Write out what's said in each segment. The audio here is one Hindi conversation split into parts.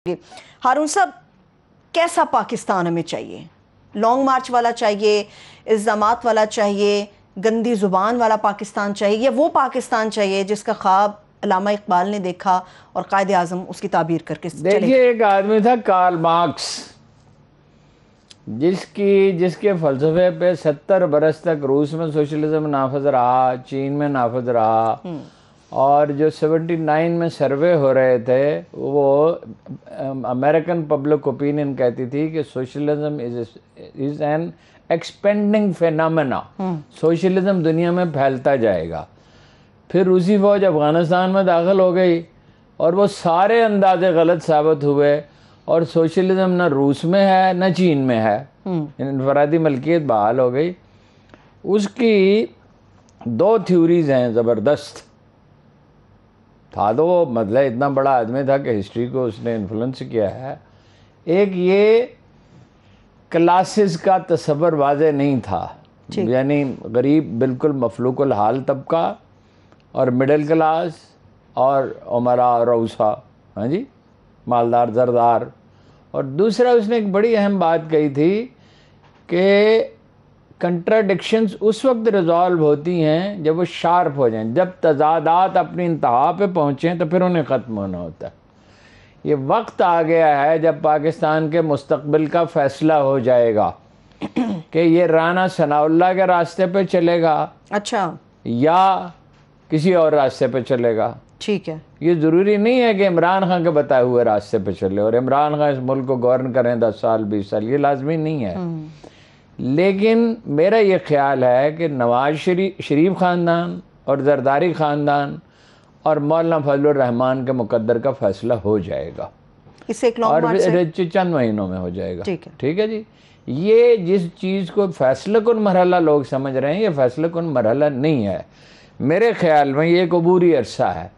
हारून साहब, कैसा पाकिस्तान हमें चाहिए? लॉन्ग मार्च वाला चाहिए, इल्ज़ामात वाला चाहिए, गंदी ज़ुबान वाला पाकिस्तान चाहिए, या वो पाकिस्तान चाहिए जिसका ख्वाब अल्लामा इकबाल ने देखा और कायद आज़म उसकी ताबीर करके? देखिए, एक आदमी था कार्ल मार्क्स, जिसके फ़लसफ़े पे 70 बरस तक रूस में सोशलिज्म नाफज रहा, चीन में नाफज रहा, और जो 79 में सर्वे हो रहे थे वो अमेरिकन पब्लिक ओपिनियन कहती थी कि socialism is an expanding phenomena, socialism दुनिया में फैलता जाएगा। फिर रूसी फौज अफ़गानिस्तान में दाखिल हो गई और वो सारे अंदाजे गलत साबित हुए, और सोशलिज्म न रूस में है न चीन में है, इनफरादी मलकियत बहाल हो गई। उसकी दो थ्योरीज हैं ज़बरदस्त। था तो वो मतलब इतना बड़ा आदमी था कि हिस्ट्री को उसने इन्फ्लुएंस किया है। एक ये क्लासेस का तस्वर वाज़े नहीं था, यानी गरीब बिल्कुल मफलूकुल हाल तबका और मिडिल क्लास और उमरा रऊसा, हाँ जी, मालदार जरदार। और दूसरा उसने एक बड़ी अहम बात कही थी कि कंट्राडिक्शंस उस वक्त रिजॉल्व होती हैं जब वो शार्प हो जाएं, जब तजादात अपनी इंतहा पे पहुँचें तो फिर उन्हें ख़त्म होना होता है। ये वक्त आ गया है जब पाकिस्तान के मुस्तकबिल का फ़ैसला हो जाएगा कि ये राना सनाउल्लाह के रास्ते पे चलेगा, अच्छा, या किसी और रास्ते पे चलेगा। ठीक है, ये ज़रूरी नहीं है कि इमरान खान के बताए हुए रास्ते पे चले और इमरान खान इस मुल्क को गवर्न करें 10 साल 20 साल, ये लाजमी नहीं है। लेकिन मेरा ये ख्याल है कि नवाज शरीफ ख़ानदान और जरदारी ख़ानदान और मौलाना फजलुर रहमान के मुकद्दर का फ़ैसला हो जाएगा, इसे एक और चंद महीनों में हो जाएगा। ठीक है जी। ये जिस चीज़ को फ़ैसला कुन मरहला लोग समझ रहे हैं, ये फ़ैसला कुन मरहला नहीं है। मेरे ख्याल में ये एक अबूरी अरसा है।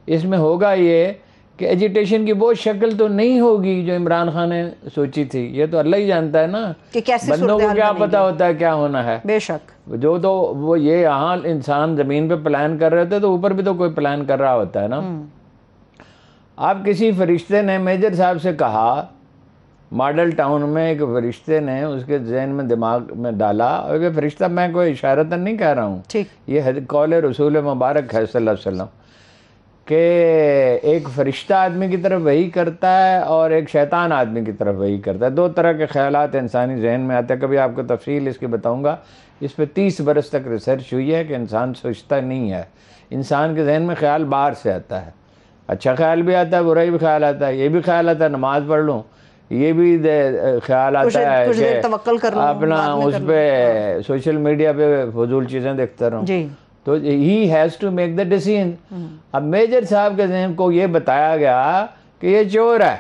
इसमें होगा ये कि एजिटेशन की वो शक्ल तो नहीं होगी जो इमरान खान ने सोची थी। ये तो अल्लाह ही जानता है ना कि कैसे बंदों को क्या पता होता है क्या होना है। बेशक जो तो वो ये यहाँ इंसान ज़मीन पे प्लान कर रहे थे तो ऊपर भी तो कोई प्लान कर रहा होता है ना। आप किसी फरिश्ते ने मेजर साहब से कहा, मॉडल टाउन में एक फरिश्ते ने उसके जहन में दिमाग में डाला, और ये फरिश्ता मैं कोई इशारतन नहीं कह रहा हूँ, ये कौल रसूल मुबारक है सल्लल्लाहु अलैहि वसल्लम, कि एक फरिश्ता आदमी की तरफ वही करता है और एक शैतान आदमी की तरफ वही करता है। दो तरह के ख्यालात इंसानी जहन में आते हैं। कभी आपको तफसील इसकी बताऊंगा। इस पर 30 बरस तक रिसर्च हुई है कि इंसान सोचता नहीं है, इंसान के जहन में ख्याल बाहर से आता है। अच्छा ख्याल भी आता है, बुरा भी ख्याल आता है, ये भी ख्याल आता है नमाज पढ़ लूँ, ये भी ख्याल आता है कि अपना उस पर सोशल मीडिया पे फजूल चीज़ें देखता रहूँ। तो he has to make the decision. अब मेजर साहब के जहन को ये बताया गया कि ये चोर है,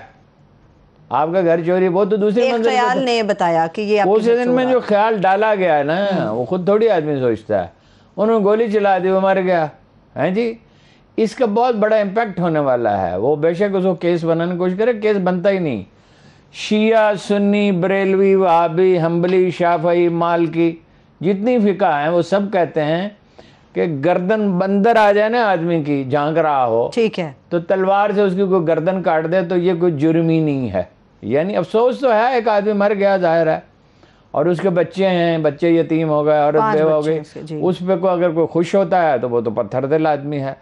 आपका घर चोरी, वो तो दूसरी मंजिल ख्याल ने बताया कि ये उस दिन में जो ख्याल डाला गया है ना, वो खुद थोड़ी आदमी सोचता है। उन्होंने गोली चला दी, वो मर गया है जी। इसका बहुत बड़ा इम्पैक्ट होने वाला है। वो बेशक उसको केस बनाने की कोशिश करे, केस बनता ही नहीं। शिया, सुन्नी, बरेलवी, वहाबी, हम्बली, शाफई, मालकी, जितनी फ़िक़ा हैं वो सब कहते हैं कि गर्दन बंदर आ जाए ना आदमी की, झांक रहा हो, ठीक है, तो तलवार से उसकी कोई गर्दन काट दे तो ये कोई जुर्म ही नहीं है। यानी अफसोस तो है, एक आदमी मर गया जाहिर है, और उसके बच्चे हैं, बच्चे यतीम हो गए, औरत बेवा हो गई, उस पर को अगर कोई खुश होता है तो वो तो पत्थर दिल आदमी है।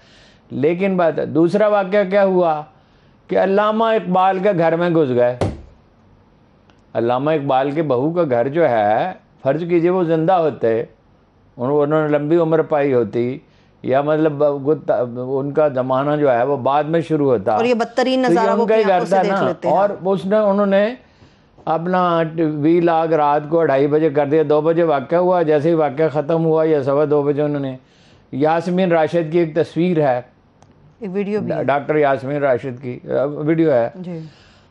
लेकिन बात दूसरा वाक़या क्या हुआ कि अल्लामा इकबाल के घर में घुस गए। अल्लामा इकबाल के बहू का घर जो है, फ़र्ज़ कीजिए वो जिंदा होते, उन्होंने लंबी उम्र पाई होती, या मतलब उनका ज़माना जो है वो बाद में शुरू होता, और ये बदतरीन नज़ारा वो घर था ना। और उन्होंने अपना व्लॉग रात को 2:30 बजे कर दिया। 2 बजे वाक़या हुआ, जैसे ही वाक़या ख़त्म हुआ या 2:15 बजे उन्होंने, यास्मीन राशिद की एक तस्वीर है, एक वीडियो भी, डॉक्टर यास्मीन राशिद की वीडियो है जी।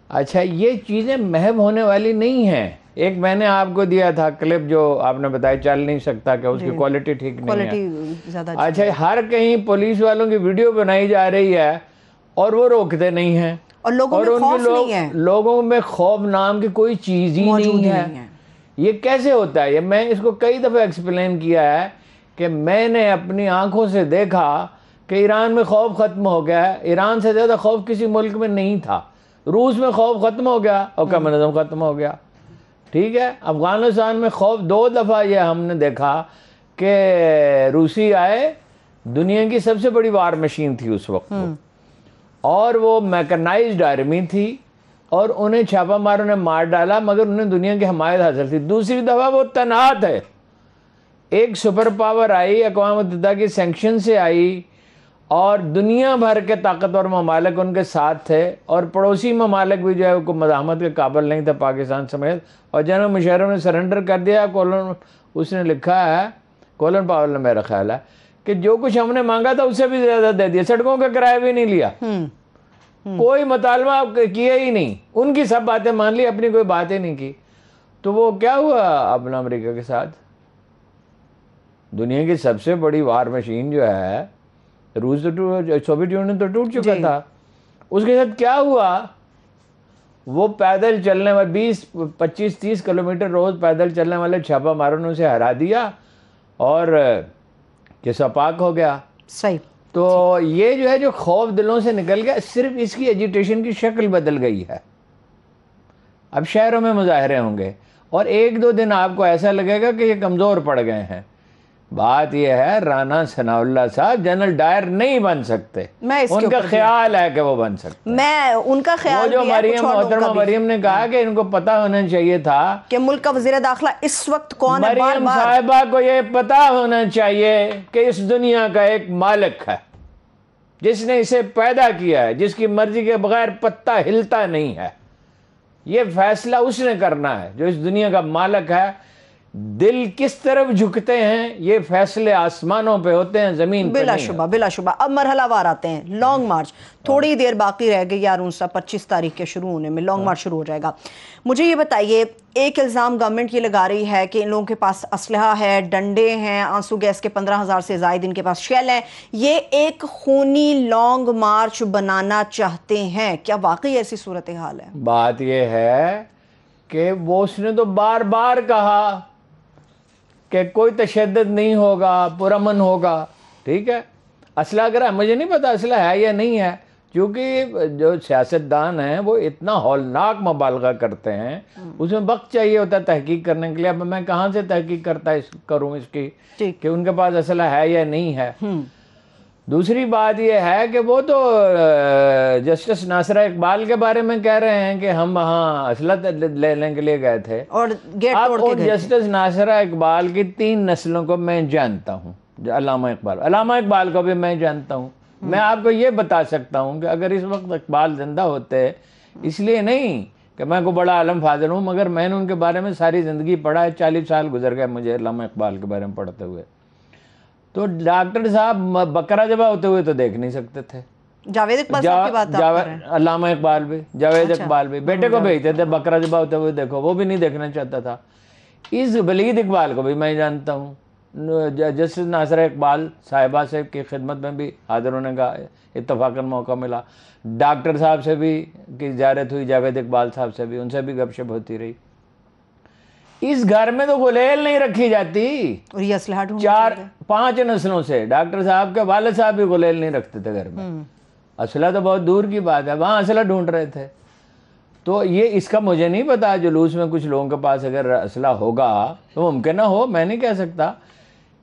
अच्छा, ये चीज़ें महव होने वाली नहीं हैं। एक मैंने आपको दिया था क्लिप जो आपने बताया चल नहीं सकता, कि उसकी क्वालिटी ठीक नहीं है। अच्छा, हर कहीं पुलिस वालों की वीडियो बनाई जा रही है और वो रोकते नहीं हैं, और लोगों में खौफ नाम की कोई चीज़ ही नहीं है। ये कैसे होता है? ये मैं इसको कई दफ़े एक्सप्लेन किया है कि मैंने अपनी आंखों से देखा कि ईरान में खौफ ख़त्म हो गया है। ईरान से ज़्यादा खौफ किसी मुल्क में नहीं था। रूस में खौफ ख़त्म हो गया और कम्युनिज्म ख़त्म हो गया। ठीक है, अफ़गानिस्तान में खौफ 2 दफ़ा ये हमने देखा कि रूसी आए, दुनिया की सबसे बड़ी वार मशीन थी उस वक्त वो, और वो मैकेनाइज्ड आर्मी थी और उन्हें छापा मार उन्हें मार डाला, मगर उन्हें दुनिया की हमायत हासिल थी। दूसरी दफ़ा वो तैनात है, एक सुपर पावर आई, अक़वाम मुत्तहिदा की सैंक्शन से आई और दुनिया भर के ताकतवर ममालिक उनके साथ थे और पड़ोसी ममालिक भी जो है वो मज़ाहमत के काबिल नहीं थे, पाकिस्तान समेत। और जनरल मुशर्रफ ने सरेंडर कर दिया। कोलन उसने लिखा है, कोलन पावल ने, मेरा ख्याल है कि जो कुछ हमने मांगा था उससे भी ज़्यादा दे दिया, सड़कों का किराया भी नहीं लिया, कोई मुतालबा किया ही नहीं, उनकी सब बातें मान ली, अपनी कोई बात ही नहीं की। तो वो क्या हुआ अपना अमेरिका के साथ? दुनिया की सबसे बड़ी वार मशीन जो है रूस तो सोवियत यूनियन तो टूट चुका था, उसके साथ क्या हुआ? वो पैदल चलने वाले 20-25-30 किलोमीटर रोज पैदल चलने वाले छापा मारों से हरा दिया और किस्सा पाक हो गया। सही। तो ये जो है जो खौफ दिलों से निकल गया, सिर्फ इसकी एजिटेशन की शक्ल बदल गई है। अब शहरों में मुजाहरे होंगे और 1-2 दिन आपको ऐसा लगेगा कि ये कमज़ोर पड़ गए हैं। बात यह है, राना सनाउल्लाह साहब जनरल डायर नहीं बन सकते, उनका ख्याल है कि वो बन सकते। मैं उनका ख्याल, वो जो मोहतरमा मरियम ने कहा कि इनको पता होना चाहिए था कि मुल्क का वज़ीर दाखिला इस वक्त कौन है। मरियम साहिबा को ये पता होना चाहिए कि इस दुनिया का एक मालिक है जिसने इसे पैदा किया है, जिसकी मर्जी के बगैर पत्ता हिलता नहीं है। ये फैसला उसने करना है जो इस दुनिया का मालिक है। दिल किस तरफ झुकते हैं ये फैसले आसमानों पे होते हैं, जमीन पे नहीं। बिलाशुबा। अब मरहलावार आते हैं। लॉन्ग मार्च, थोड़ी देर बाकी रह गई यार, 25 तारीख के शुरू होने में लॉन्ग मार्च शुरू हो जाएगा। मुझे ये बताइए, एक इल्ज़ाम गवर्नमेंट ये लगा रही है कि इन लोगों के पास असलहा है, डंडे हैं, आंसू गैस के 15,000 से ज़ायद इनके पास शेल हैं, ये एक खूनी लॉन्ग मार्च बनाना चाहते हैं। क्या वाकई ऐसी सूरत हाल है? बात ये है कि वो उसने तो बार बार कहा कि कोई तशद्दुद नहीं होगा, पुरअमन होगा। ठीक है, असला अगर मुझे नहीं पता असला है या नहीं है, क्योंकि जो सियासतदान हैं वो इतना हौलनाक मुबालगा करते हैं, उसमें वक्त चाहिए होता है तहकीक करने के लिए। अब मैं कहाँ से तहकीक करूँ इसकी कि उनके पास असला है या नहीं है। दूसरी बात यह है कि वो तो जस्टिस नासरा इकबाल के बारे में कह रहे हैं कि हम वहाँ असला लेने के लिए गए थे और गेट तोड़ के गए थे। जस्टिस नासरा इकबाल की 3 नस्लों को मैं जानता हूँ। अल्लामा इकबाल को भी मैं जानता हूँ। मैं आपको ये बता सकता हूँ कि अगर इस वक्त इकबाल जिंदा होते, इसलिए नहीं कि मैं को बड़ा आलम फाजिल हूँ, मगर मैंने उनके बारे में सारी ज़िंदगी पढ़ा है। 40 साल गुजर गए मुझे अल्लामा इकबाल के बारे में पढ़ते हुए। तो डॉक्टर साहब बकरा जबा होते हुए तो देख नहीं सकते थे। जावेद इकबाल साहब की बात आप कर रहे हैं? अल्लामा इकबाल भी, जावेद इकबाल भी बेटे को भेजते थे बकरा जबा होते हुए, देखो वो भी नहीं देखना चाहता था। इस वलीद इकबाल को भी मैं जानता हूँ। जस्टिस नासरा इकबाल साहिबा से की खिदमत में भी हाजिर होने का इत्तफाकन मौका मिला। डॉक्टर साहब से भी की ज़ियारत हुई, जावेद इकबाल साहब से भी, उनसे भी गपशप होती रही। इस घर में तो गुलेल नहीं रखी जाती। और ये असलहा 4-5 नस्लों से डॉक्टर साहब के वालिद साहब भी गुलेल नहीं रखते थे घर में। असला तो बहुत दूर की बात है, वहाँ असला ढूंढ रहे थे। तो ये इसका मुझे नहीं पता, जुलूस में कुछ लोगों के पास अगर असला होगा तो मुमकिन ना हो, मैं नहीं कह सकता।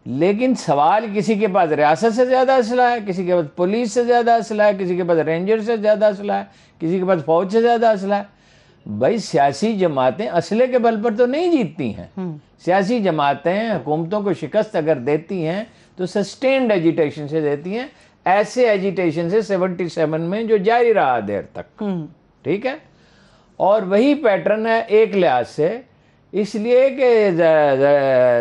लेकिन सवाल, किसी के पास रियासत से ज़्यादा असला है, किसी के पास पुलिस से ज़्यादा असला है, किसी के पास रेंजर से ज़्यादा असला है, किसी के पास फौज से ज़्यादा असला है। भाई सियासी जमातें असले के बल पर तो नहीं जीतती हैं। सियासी जमातें हुकूमतों को शिकस्त अगर देती हैं तो सस्टेन्ड एजिटेशन से देती हैं, ऐसे एजिटेशन से 77 में जो जारी रहा देर तक। ठीक है, और वही पैटर्न है एक लिहाज से, इसलिए कि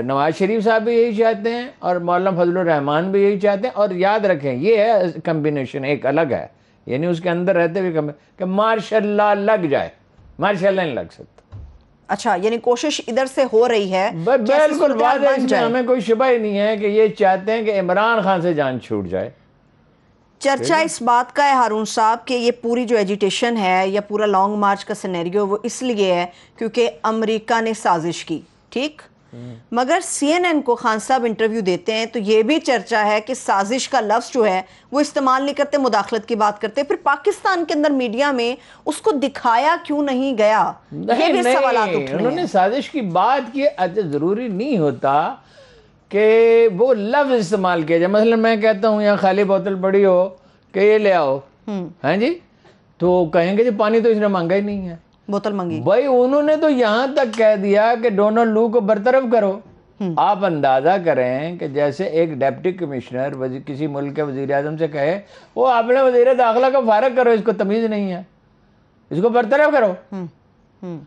नवाज शरीफ साहब भी यही चाहते हैं और मौलाना फजलुर रहमान भी यही चाहते हैं। और याद रखें, ये है कम्बिनेशन एक अलग है, यानी उसके अंदर रहते हुए कि मार्शल लॉ लग जाए, मार्शल नहीं लग सकता। अच्छा, यानी कोशिश इधर से हो रही है। बिल्कुल वाज़ेह, इसमें हमें कोई शुबा ही नहीं है कि ये चाहते हैं कि इमरान खान से जान छूट जाए। चर्चा इस बात का है हारून साहब कि ये पूरी जो एजिटेशन है या पूरा लॉन्ग मार्च का सिनेरियो वो इसलिए है क्योंकि अमेरिका ने साजिश की, ठीक, मगर CNN को खान साहब इंटरव्यू देते हैं तो ये भी चर्चा है कि साजिश का लफ्ज जो है वो इस्तेमाल नहीं करते, मुदाखलत की बात करते। फिर पाकिस्तान के अंदर मीडिया में उसको दिखाया क्यों नहीं गया, ये भी सवालात उठ रहे हैं। उन्होंने साजिश की बात की। अच्छा, जरूरी नहीं होता कि वो लफ्ज इस्तेमाल किया जाए। मतलब मैं कहता हूँ यहाँ खाली बोतल पड़ी हो कि ये ले आओ, हैं जी, तो कहेंगे जी पानी तो इसने मांगा ही नहीं है, बोतल मंगी। भाई उन्होंने तो यहाँ तक कह दिया कि डोनाल्ड लू को बरतरफ करो। आप अंदाजा करें कि जैसे एक डिप्टी कमिश्नर किसी मुल्क के वजीर आजम से कहे वो आपने वजीर दाखिला को फारग करो, इसको तमीज नहीं है, इसको बरतरफ करो।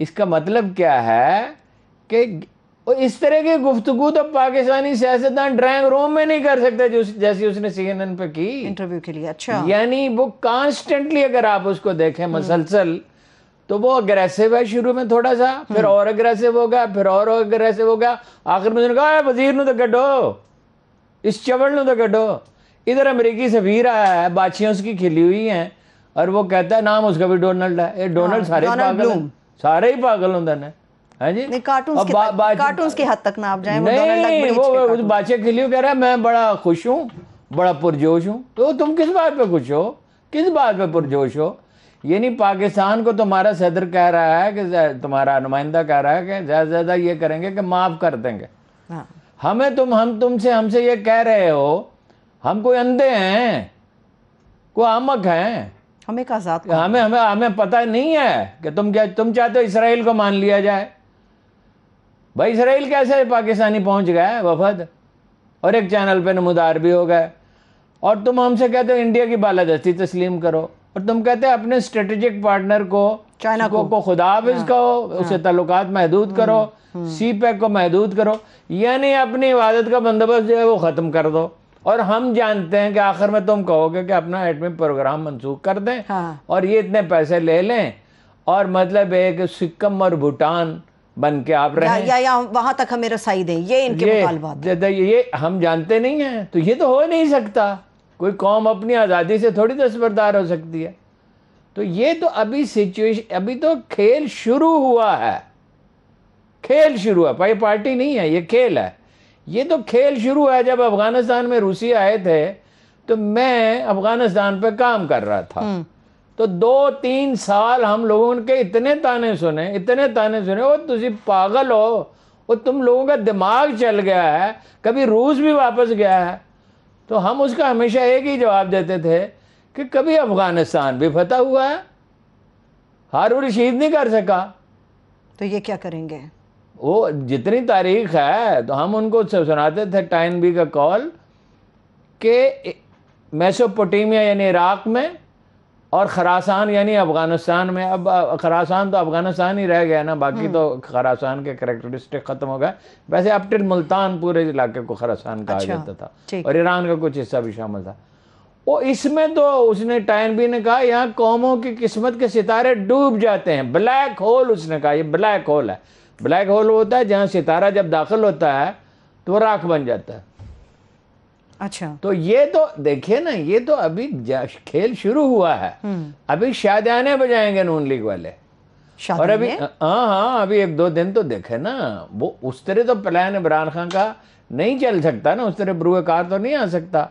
इसका मतलब क्या है कि इस तरह की गुफ्तगू तो पाकिस्तानी सियासतदान ड्राइंग रूम में नहीं कर सकते जैसी उसने CNN पे की इंटरव्यू के लिए। अच्छा, यानी वो कॉन्स्टेंटली, अगर आप उसको देखें मुसलसल, तो वो अग्रेसिव है शुरू में थोड़ा सा, फिर और अग्रेसिव हो गया, फिर और अग्रेसिव हो गया, आखिर में उसने कहा वजीर नु तो कटो, इस चवड़ नु तो कटो। इधर अमेरिकी सफीर आया है, बाछियां उसकी खिली हुई हैं, और वो कहता है नाम उसका भी डोनाल्ड है। ये डोनाल्ड सारे पागल हैं, सारे ही पागल होंगे ना, है जी। कार्टून्स की हद तक ना आप जाएं। नहीं, वो बाछियां खिली हुई कह रहा है मैं बड़ा खुश हूँ, बड़ा पुरजोश हूँ। तो तुम किस बात पे खुश हो, किस बात पे पुरजोश हो? ये नहीं, पाकिस्तान को तुम्हारा सदर कह रहा है कि तुम्हारा नुमाइंदा कह रहा है कि ज़्यादा से ज़्यादा ये करेंगे कि माफ़ कर देंगे। हाँ। हम हमसे ये कह रहे हो, हम कोई अंधे हैं, कोई आमक हैं? हमें का आज़ाद, हमें पता नहीं है कि तुम चाहते हो इसराइल को मान लिया जाए। भाई इसराइल कैसे पाकिस्तानी पहुंच गया वफद, और एक चैनल पे नमूदार भी हो गए, और तुम हमसे कहते हो इंडिया की बालादस्ती तस्लीम करो, और तुम कहते हैं अपने स्ट्रेटेजिक पार्टनर को, चाइना को खुदा हाफिज कहो, उससे ताल्लुकात महदूद करो, CPEC को महदूद करो, यानी अपनी इबादत का बंदोबस्त जो है वो ख़त्म कर दो। और हम जानते हैं कि आखिर में तुम कहोगे कि अपना एटमी प्रोग्राम मंसूख कर दें, और ये इतने पैसे ले लें, और मतलब एक सिक्किम और भूटान बन के आप रहे, या वहां तक हमें रसाई दें, ये इनके मुतालबात है। ये हम जानते नहीं हैं, तो ये तो हो नहीं सकता। कोई कौम अपनी आज़ादी से थोड़ी दस्तबरदार हो सकती है। तो ये तो अभी सिचुएशन, अभी तो खेल शुरू हुआ है, खेल शुरू हुआ, भाई पार्टी नहीं है, ये खेल है। ये तो खेल शुरू है। जब अफगानिस्तान में रूसी आए थे तो मैं अफगानिस्तान पे काम कर रहा था, तो 2-3 साल हम लोगों के इतने ताने सुने, वो तुझे पागल हो, वो तुम लोगों का दिमाग चल गया है, कभी रूस भी वापस गया है। तो हम उसका हमेशा एक ही जवाब देते थे कि कभी अफगानिस्तान भी फतह हुआ है, हारून रशीद नहीं कर सका। तो ये क्या करेंगे? वो जितनी तारीख है तो हम उनको सुनाते थे टाइन बी का कॉल के मेसोपोटामिया यानी इराक में, और खरासान यानी अफगानिस्तान में। अब खरासान तो अफगानिस्तान ही रह गया ना, बाकी तो खरासान के कैरेक्टरिस्टिक ख़त्म हो गए। वैसे अब टिल मुल्तान पूरे इलाके को खरासान कहा जाता था, और ईरान का कुछ हिस्सा भी शामिल था। वो इसमें तो उसने टाइन बी ने कहा यहाँ कौमों की किस्मत के सितारे डूब जाते हैं, ब्लैक होल। उसने कहा ये ब्लैक होल है। ब्लैक होल होता है जहाँ सितारा जब दाखिल होता है तो वो राख बन जाता है। अच्छा, तो ये तो देखिए ना, ये तो अभी खेल शुरू हुआ है। अभी शादियाने बजाएंगे नून लीग वाले, और अभी हाँ अभी 1-2 दिन तो देखे ना, वो उस तरह तो प्लान इमरान खान का नहीं चल सकता ना, उस तरह बरूए कार तो नहीं आ सकता।